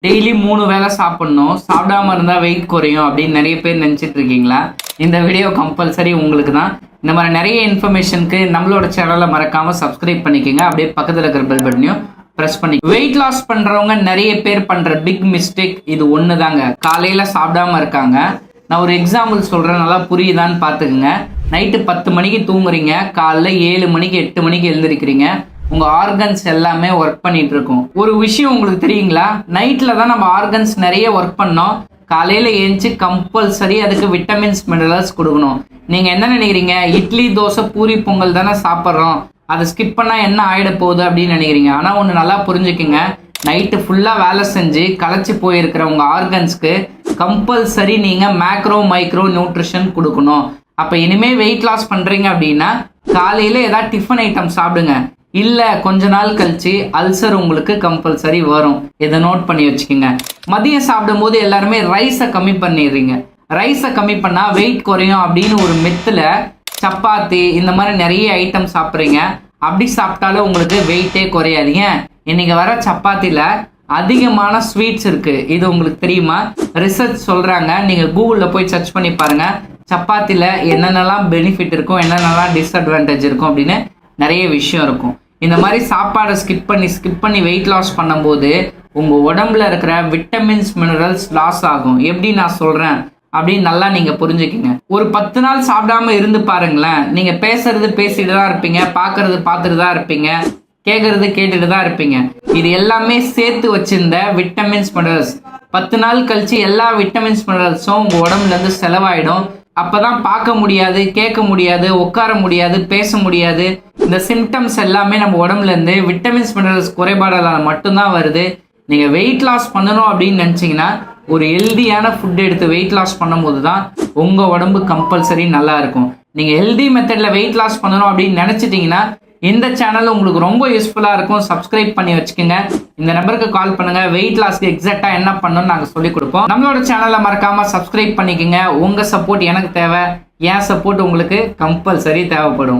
Daily 3 வேளை சாப்பிடணும், சாப்பிடாம இருந்தா வெயிட் குறையும் அப்படின்னு நிறைய பேர் நினைச்சிட்டு இருக்கீங்களா? இந்த வீடியோ கம்பல்சரி உங்களுக்கு தான். இந்த மாதிரி நிறைய இன்ஃபர்மேஷனுக்கு நம்மளோட சேனலை மறக்காம சப்ஸ்கிரைப் பண்ணிக்கோங்க. அப்படியே பக்கத்தில் இருக்கிற பெல் பட்டனையும் ப்ரெஸ் பண்ணி. வெயிட் லாஸ் பண்றவங்க நிறைய பேர் பண்ற பிக் மிஸ்டேக் இது ஒன்று தாங்க. காலையில சாப்பிடாம இருக்காங்க. நான் ஒரு எக்ஸாம்பிள் சொல்றேன், நல்லா புரியுதான்னு பார்த்துக்குங்க. நைட்டு 10 மணிக்கு தூங்குறீங்க, காலைல 7 மணிக்கு 8 மணிக்கு எழுந்திருக்கிறீங்க. உங்க ஆர்கன்ஸ் எல்லாமே ஒர்க் பண்ணிட்டு இருக்கும். ஒரு விஷயம் உங்களுக்கு தெரியுங்களா? நைட்ல தான் நம்ம ஆர்கன்ஸ் நிறைய ஒர்க் பண்ணோம். காலையில ஏஞ்சி கம்பல்சரி அதுக்கு விட்டமின்ஸ் மினரல்ஸ் கொடுக்கணும். நீங்க என்ன நினைக்கிறீங்க? இட்லி தோசை பூரி பொங்கல் தானே சாப்பிட்றோம், அதை ஸ்கிப் பண்ணா என்ன ஆயிட போகுது அப்படின்னு நினைக்கிறீங்க. ஆனா ஒன்று நல்லா புரிஞ்சுக்குங்க, நைட்டு ஃபுல்லா வேலை செஞ்சு களைச்சி போயிருக்கிற உங்க ஆர்கன்ஸ்க்கு கம்பல்சரி நீங்க மேக்ரோ மைக்ரோ நியூட்ரிஷன் கொடுக்கணும். அப்ப இனிமே வெயிட் லாஸ் பண்றீங்க அப்படின்னா காலையில ஏதாவது டிஃபன் ஐட்டம் சாப்பிடுங்க. இல்ல கொஞ்ச நாள் கழிச்சு அல்சர் உங்களுக்கு கம்பல்சரி வரும். இதை நோட் பண்ணி வச்சுக்கோங்க. மதியம் சாப்பிடும் போது எல்லாருமே ரைஸை கம்மி பண்ணிடுறீங்க. ரைஸை கம்மி பண்ணா வெயிட் குறையும் அப்படின்னு ஒரு மெத்துல சப்பாத்தி இந்த மாதிரி நிறைய ஐட்டம் சாப்பிட்றீங்க. அப்படி சாப்பிட்டாலும் உங்களுக்கு வெயிட்டே குறையாதீங்க. இன்னைக்கு வர சப்பாத்தில அதிகமான ஸ்வீட்ஸ் இருக்கு. இது உங்களுக்கு தெரியுமா? ரிசர்ச் சொல்றாங்க, நீங்க கூகுள்ல போய் சர்ச் பண்ணி பாருங்க. சப்பாத்தில என்னென்னலாம் பெனிஃபிட் இருக்கும், என்னென்னலாம் டிஸ்அட்வான்டேஜ் இருக்கும் அப்படின்னு நிறைய விஷயம் இருக்கும். இந்த மாதிரி சாப்பாடை ஸ்கிப் பண்ணி வெயிட் லாஸ் பண்ணும்போது உங்க உடம்புல இருக்கிற விட்டமின்ஸ் மினரல்ஸ் லாஸ் ஆகும். எப்படி நான் சொல்றேன் அப்படின்னு நல்லா நீங்க புரிஞ்சுக்கிங்க. ஒரு 10 நாள் சாப்பிடாம இருந்து பாருங்களேன். நீங்க பேசுறது பேசிட்டு தான் இருப்பீங்க, பாக்குறது பார்த்துட்டு தான் இருப்பீங்க, கேட்கறது கேட்டுட்டு தான் இருப்பீங்க. இது எல்லாமே சேர்த்து வச்சிருந்த விட்டமின்ஸ் மினரல்ஸ் 10 நாள் கழிச்சு எல்லா விட்டமின்ஸ் மினரல்ஸும் உங்க உடம்புல இருந்து செலவாயிடும். அப்பதான் பார்க்க முடியாது, கேட்க முடியாது, உட்கார முடியாது, பேச முடியாது. இந்த சிம்டம்ஸ் எல்லாமே நம்ம உடம்புல இருந்து விட்டமின்ஸ் மினரல்ஸ் குறைபாடால மட்டும்தான் வருது. நீங்க வெயிட் லாஸ் பண்ணணும் அப்படின்னு நினைச்சீங்கன்னா ஒரு ஹெல்தியான ஃபுட் எடுத்து வெயிட் லாஸ் பண்ணும்போது தான் உங்க உடம்பு கம்பல்சரி நல்லா இருக்கும். நீங்க ஹெல்தி மெத்தட்ல வெயிட் லாஸ் பண்ணணும் அப்படின்னு நினைச்சிட்டீங்கன்னா இந்த சேனல் உங்களுக்கு ரொம்ப யூஸ்ஃபுல்லா இருக்கும். சப்ஸ்கிரைப் பண்ணி வச்சுக்கோங்க. இந்த நம்பருக்கு கால் பண்ணுங்க. வெயிட் லாஸ்க்கு எக்ஸாக்டா என்ன பண்ணணும்னு நாங்க சொல்லி கொடுப்போம். நம்மளோட சேனலை மறக்காம சப்ஸ்கிரைப் பண்ணிக்கோங்க. உங்க சப்போர்ட் எனக்கு தேவை, என் சப்போர்ட் உங்களுக்கு கம்பல்சரி தேவைப்படும்.